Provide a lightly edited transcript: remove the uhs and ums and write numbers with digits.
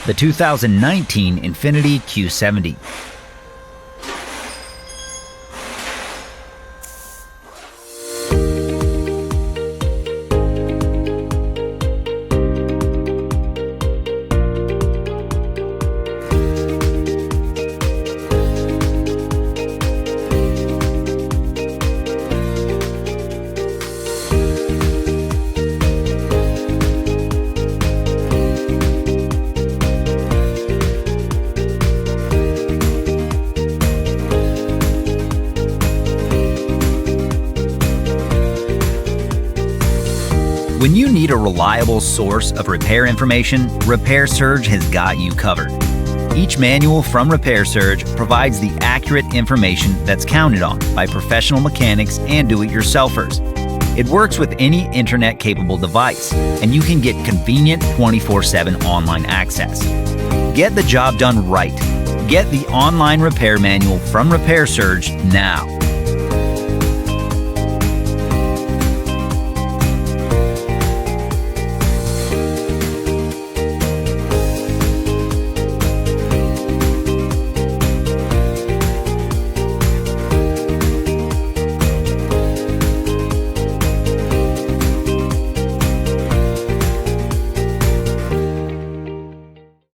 the 2019 Infiniti Q70. When you need a reliable source of repair information, Repair Surge has got you covered. Each manual from Repair Surge provides the accurate information that's counted on by professional mechanics and do-it-yourselfers. It works with any internet-capable device, and you can get convenient 24/7 online access. Get the job done right. Get the online repair manual from Repair Surge now.